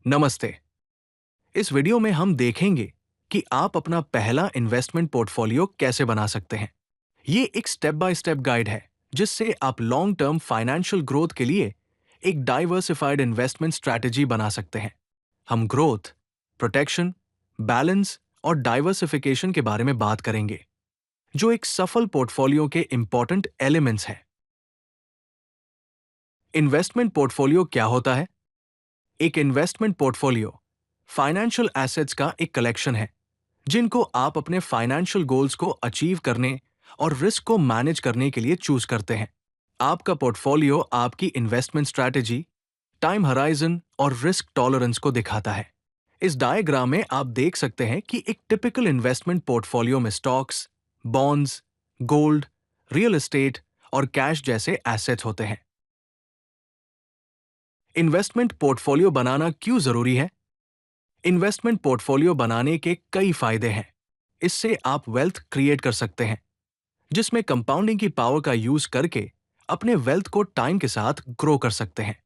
नमस्ते। इस वीडियो में हम देखेंगे कि आप अपना पहला इन्वेस्टमेंट पोर्टफोलियो कैसे बना सकते हैं। ये एक स्टेप बाय स्टेप गाइड है जिससे आप लॉन्ग टर्म फाइनेंशियल ग्रोथ के लिए एक डाइवर्सिफाइड इन्वेस्टमेंट स्ट्रैटेजी बना सकते हैं। हम ग्रोथ, प्रोटेक्शन, बैलेंस और डाइवर्सिफिकेशन के बारे में बात करेंगे, जो एक सफल पोर्टफोलियो के इंपॉर्टेंट एलिमेंट्स हैं। इन्वेस्टमेंट पोर्टफोलियो क्या होता है? एक इन्वेस्टमेंट पोर्टफोलियो फाइनेंशियल एसेट्स का एक कलेक्शन है जिनको आप अपने फाइनेंशियल गोल्स को अचीव करने और रिस्क को मैनेज करने के लिए चूज करते हैं। आपका पोर्टफोलियो आपकी इन्वेस्टमेंट स्ट्रैटेजी, टाइम हराइजन और रिस्क टॉलरेंस को दिखाता है। इस डायग्राम में आप देख सकते हैं कि एक टिपिकल इन्वेस्टमेंट पोर्टफोलियो में stocks, bonds, gold, real estate और कैश जैसे एसेट्स होते हैं। इन्वेस्टमेंट पोर्टफोलियो बनाना क्यों जरूरी है? इन्वेस्टमेंट पोर्टफोलियो बनाने के कई फायदे हैं। इससे आप वेल्थ क्रिएट कर सकते हैं, जिसमें कंपाउंडिंग की पावर का यूज करके अपने वेल्थ को टाइम के साथ ग्रो कर सकते हैं।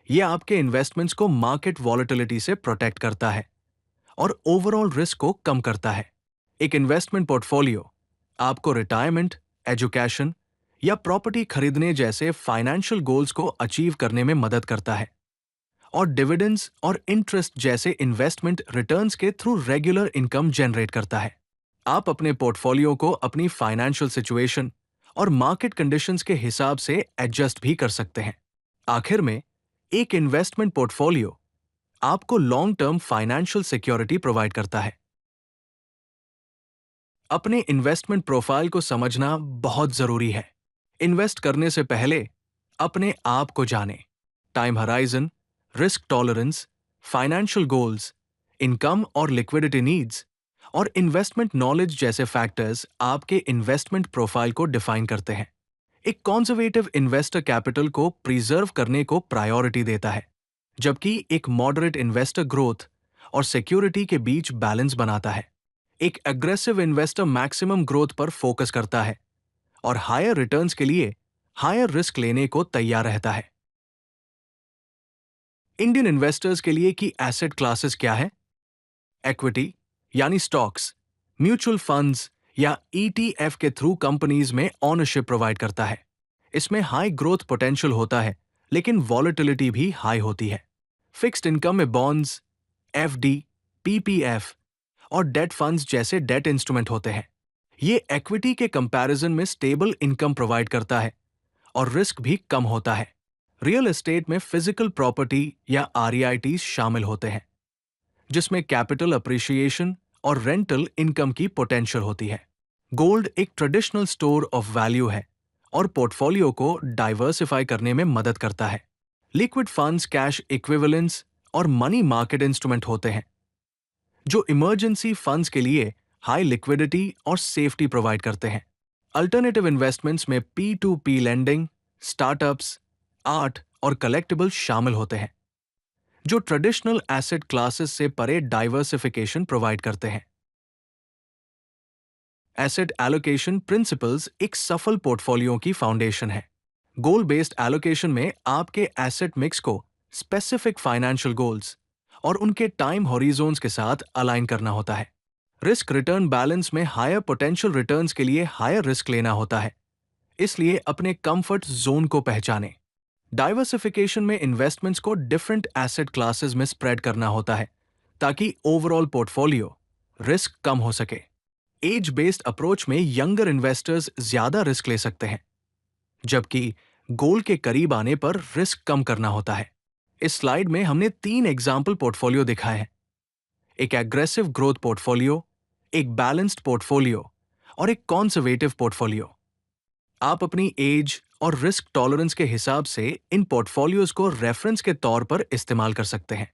यह आपके इन्वेस्टमेंट्स को मार्केट वॉलेटिलिटी से प्रोटेक्ट करता है और ओवरऑल रिस्क को कम करता है। एक इन्वेस्टमेंट पोर्टफोलियो आपको रिटायरमेंट, एजुकेशन या प्रॉपर्टी खरीदने जैसे फाइनेंशियल गोल्स को अचीव करने में मदद करता है और डिविडेंड्स और इंटरेस्ट जैसे इन्वेस्टमेंट रिटर्न्स के थ्रू रेगुलर इनकम जनरेट करता है। आप अपने पोर्टफोलियो को अपनी फाइनेंशियल सिचुएशन और मार्केट कंडीशंस के हिसाब से एडजस्ट भी कर सकते हैं। आखिर में, एक इन्वेस्टमेंट पोर्टफोलियो आपको long term financial security provide करता है। अपने इन्वेस्टमेंट प्रोफाइल को समझना बहुत जरूरी है। इन्वेस्ट करने से पहले अपने आप को जानें। Time horizon, risk tolerance, financial goals, income और लिक्विडिटी नीड्स और इन्वेस्टमेंट नॉलेज जैसे फैक्टर्स आपके इन्वेस्टमेंट प्रोफाइल को डिफाइन करते हैं। एक कंजर्वेटिव इन्वेस्टर कैपिटल को प्रिजर्व करने को प्रायोरिटी देता है, जबकि एक मॉडरेट इन्वेस्टर ग्रोथ और सिक्योरिटी के बीच बैलेंस बनाता है। एक एग्रेसिव इन्वेस्टर मैक्सिमम ग्रोथ पर फोकस करता है और हायर रिटर्न्स के लिए हायर रिस्क लेने को तैयार रहता है। इंडियन इन्वेस्टर्स के लिए की एसेट क्लासेस क्या है? इक्विटी यानी स्टॉक्स, म्यूचुअल फंड्स या ईटीएफ के थ्रू कंपनीज में ओनरशिप प्रोवाइड करता है। इसमें हाई ग्रोथ पोटेंशियल होता है, लेकिन वॉलेटिलिटी भी हाई होती है। फिक्स्ड इनकम में बॉन्ड्स, एफडी, पीपीएफ और डेट फंड्स जैसे डेट इंस्ट्रूमेंट होते हैं। ये इक्विटी के कंपैरिजन में स्टेबल इनकम प्रोवाइड करता है और रिस्क भी कम होता है। रियल एस्टेट में फिजिकल प्रॉपर्टी या आरईआईटीज शामिल होते हैं, जिसमें कैपिटल अप्रिशिएशन और रेंटल इनकम की पोटेंशियल होती है। गोल्ड एक ट्रेडिशनल स्टोर ऑफ वैल्यू है और पोर्टफोलियो को डाइवर्सिफाई करने में मदद करता है। लिक्विड फंड्स कैश इक्विवेलेंस और मनी मार्केट इंस्ट्रूमेंट होते हैं, जो इमरजेंसी फंड्स के लिए हाई लिक्विडिटी और सेफ्टी प्रोवाइड करते हैं। अल्टरनेटिव इन्वेस्टमेंट्स में P2P लेंडिंग, स्टार्टअप्स, आर्ट और कलेक्टिबल शामिल होते हैं, जो ट्रेडिशनल एसेट क्लासेस से परे डाइवर्सिफिकेशन प्रोवाइड करते हैं। एसेट एलोकेशन प्रिंसिपल्स एक सफल पोर्टफोलियो की फाउंडेशन है। गोल बेस्ड एलोकेशन में आपके एसेट मिक्स को स्पेसिफिक फाइनेंशियल गोल्स और उनके टाइम हॉरिजॉन्स के साथ अलाइन करना होता है। रिस्क रिटर्न बैलेंस में हायर पोटेंशियल रिटर्न्स के लिए हायर रिस्क लेना होता है, इसलिए अपने कंफर्ट जोन को पहचानें। डाइवर्सिफिकेशन में इन्वेस्टमेंट्स को डिफरेंट एसेट क्लासेस में स्प्रेड करना होता है ताकि ओवरऑल पोर्टफोलियो रिस्क कम हो सके। एज बेस्ड अप्रोच में यंगर इन्वेस्टर्स ज्यादा रिस्क ले सकते हैं, जबकि गोल के करीब आने पर रिस्क कम करना होता है। इस स्लाइड में हमने 3 एग्जाम्पल पोर्टफोलियो दिखाए हैं: एक एग्रेसिव ग्रोथ पोर्टफोलियो, एक बैलेंस्ड पोर्टफोलियो और एक कंजर्वेटिव पोर्टफोलियो। आप अपनी एज और रिस्क टॉलरेंस के हिसाब से इन पोर्टफोलियोज को रेफरेंस के तौर पर इस्तेमाल कर सकते हैं।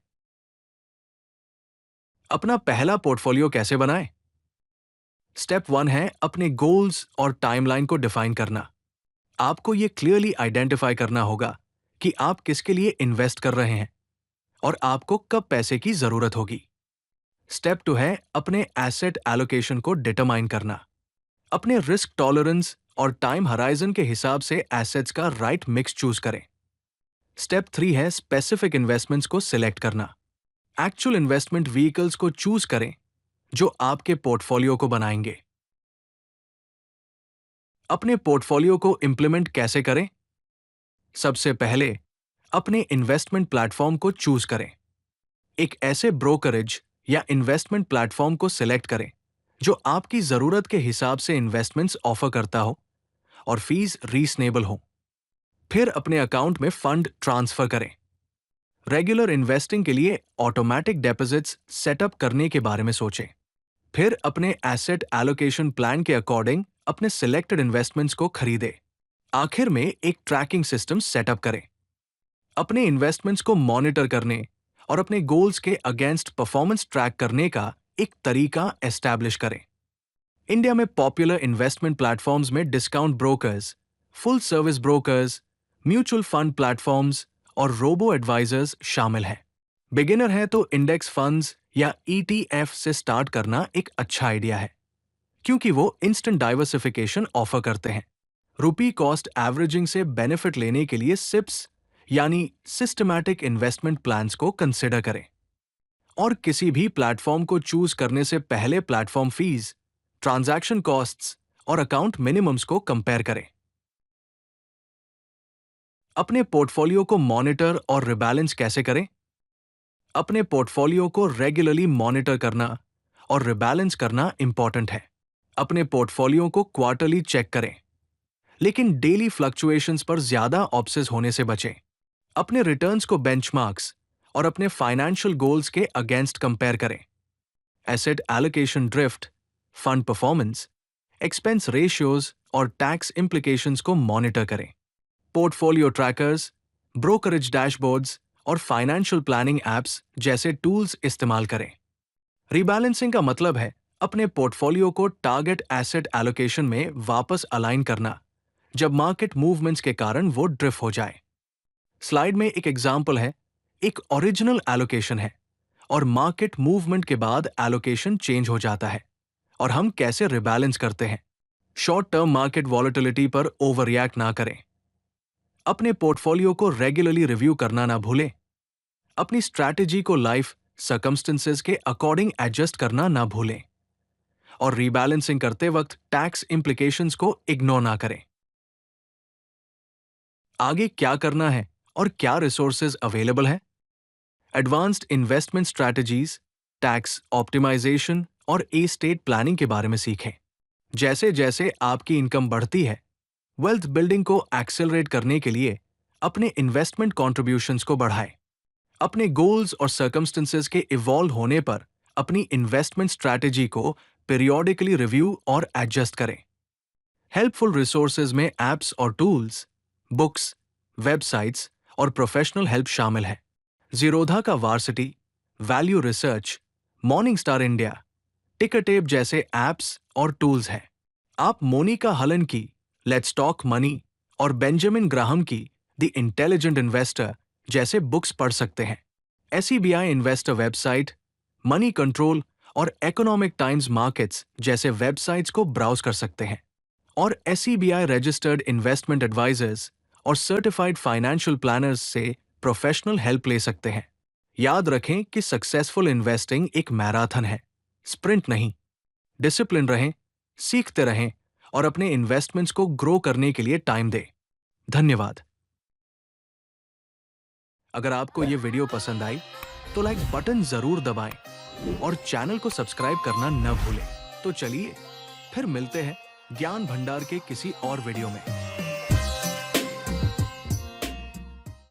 अपना पहला पोर्टफोलियो कैसे बनाएं? स्टेप 1 है अपने गोल्स और टाइमलाइन को डिफाइन करना। आपको यह क्लियरली आइडेंटिफाई करना होगा कि आप किसके लिए इन्वेस्ट कर रहे हैं और आपको कब पैसे की जरूरत होगी। स्टेप 2 है अपने एसेट एलोकेशन को डिटरमाइन करना। अपने रिस्क टॉलरेंस और टाइम हराइजन के हिसाब से एसेट्स का राइट मिक्स चूज करें। स्टेप 3 है स्पेसिफिक इन्वेस्टमेंट्स को सिलेक्ट करना। एक्चुअल इन्वेस्टमेंट व्हीकल्स को चूज करें जो आपके पोर्टफोलियो को बनाएंगे। अपने पोर्टफोलियो को इंप्लीमेंट कैसे करें? सबसे पहले अपने इन्वेस्टमेंट प्लेटफॉर्म को चूज करें। एक ऐसे ब्रोकरेज या इन्वेस्टमेंट प्लेटफॉर्म को सिलेक्ट करें जो आपकी जरूरत के हिसाब से इन्वेस्टमेंट्स ऑफर करता हो और फीस रीजनेबल हो। फिर अपने अकाउंट में फंड ट्रांसफर करें। रेगुलर इन्वेस्टिंग के लिए ऑटोमेटिक डिपॉजिट्स सेटअप करने के बारे में सोचें। फिर अपने एसेट एलोकेशन प्लान के अकॉर्डिंग अपने सिलेक्टेड इन्वेस्टमेंट्स को खरीदें। आखिर में एक ट्रैकिंग सिस्टम सेटअप करें। अपने इन्वेस्टमेंट्स को मॉनिटर करने और अपने गोल्स के अगेंस्ट परफॉर्मेंस ट्रैक करने का एक तरीका एस्टैब्लिश करें। इंडिया में पॉपुलर इन्वेस्टमेंट प्लेटफॉर्म्स में discount brokers, full service brokers, mutual fund platforms और रोबो एडवाइजर्स शामिल हैं। बिगिनर है तो इंडेक्स फंड्स या ETF से स्टार्ट करना एक अच्छा आइडिया है, क्योंकि वो इंस्टेंट डाइवर्सिफिकेशन ऑफर करते हैं। रुपी कॉस्ट एवरेजिंग से बेनिफिट लेने के लिए सिप्स यानी सिस्टमैटिक इन्वेस्टमेंट प्लान्स को कंसिडर करें। और किसी भी प्लेटफॉर्म को चूज करने से पहले प्लेटफॉर्म फीस, ट्रांजैक्शन कॉस्ट्स और अकाउंट मिनिमम्स को कंपेयर करें। अपने पोर्टफोलियो को मॉनिटर और रिबैलेंस कैसे करें? अपने पोर्टफोलियो को रेगुलरली मॉनिटर करना और रिबैलेंस करना इंपॉर्टेंट है। अपने पोर्टफोलियो को क्वार्टरली चेक करें, लेकिन डेली फ्लक्चुएशंस पर ज्यादा ऑब्सेस होने से बचें। अपने रिटर्न्स को बेंचमार्क्स और अपने फाइनेंशियल गोल्स के अगेंस्ट कंपेयर करें। Asset allocation drift, fund performance, expense ratios और टैक्स इंप्लीकेशंस को मॉनिटर करें। पोर्टफोलियो ट्रैकर्स, ब्रोकरेज डैशबोर्ड्स और फाइनेंशियल प्लानिंग एप्स जैसे टूल्स इस्तेमाल करें। रीबैलेंसिंग का मतलब है अपने पोर्टफोलियो को टारगेट एसेट एलोकेशन में वापस अलाइन करना जब मार्केट मूवमेंट्स के कारण वो ड्रिफ्ट हो जाए। स्लाइड में एक एग्जाम्पल है, एक ओरिजिनल एलोकेशन है और मार्केट मूवमेंट के बाद एलोकेशन चेंज हो जाता है और हम कैसे रिबैलेंस करते हैं। शॉर्ट टर्म मार्केट वॉलेटिलिटी पर ओवर रिएक्ट ना करें। अपने पोर्टफोलियो को रेगुलरली रिव्यू करना ना भूलें। अपनी स्ट्रैटेजी को लाइफ सर्कमस्टेंसेस के अकॉर्डिंग एडजस्ट करना ना भूलें और रीबैलेंसिंग करते वक्त टैक्स इंप्लीकेशंस को इग्नोर ना करें। आगे क्या करना है और क्या रिसोर्सेज अवेलेबल है? Advanced investment strategies, tax optimisation और एस्टेट प्लानिंग के बारे में सीखें। जैसे जैसे आपकी इनकम बढ़ती है, वेल्थ बिल्डिंग को एक्सेलरेट करने के लिए अपने इन्वेस्टमेंट कॉन्ट्रीब्यूशंस को बढ़ाएं। अपने गोल्स और सर्कमस्टेंसेस के इवॉल्व होने पर अपनी इन्वेस्टमेंट स्ट्रैटेजी को पीरियोडिकली रिव्यू और एडजस्ट करें। हेल्पफुल रिसोर्सेज में एप्स और टूल्स, बुक्स, वेबसाइट्स और प्रोफेशनल हेल्प शामिल है। जीरोधा का varsity, value research, morning star India, टिकर टेप जैसे एप्स और टूल्स हैं। आप मोनिका हलन की लेट्स टॉक मनी और बेंजामिन ग्राहम की द इंटेलिजेंट इन्वेस्टर जैसे बुक्स पढ़ सकते हैं। SEBI investor website, money control और इकोनॉमिक टाइम्स मार्केट्स जैसे वेबसाइट्स को ब्राउज कर सकते हैं और SEBI रजिस्टर्ड इन्वेस्टमेंट एडवाइजर्स और सर्टिफाइड फाइनेंशियल प्लानर्स से प्रोफेशनल हेल्प ले सकते हैं। याद रखें कि सक्सेसफुल इन्वेस्टिंग एक मैराथन है, स्प्रिंट नहीं। डिसिप्लिन रहें, सीखते रहें और अपने इन्वेस्टमेंट्स को ग्रो करने के लिए टाइम दें। धन्यवाद। अगर आपको ये वीडियो पसंद आई तो लाइक बटन जरूर दबाएं और चैनल को सब्सक्राइब करना न भूलें। तो चलिए फिर मिलते हैं ज्ञान भंडार के किसी और वीडियो में।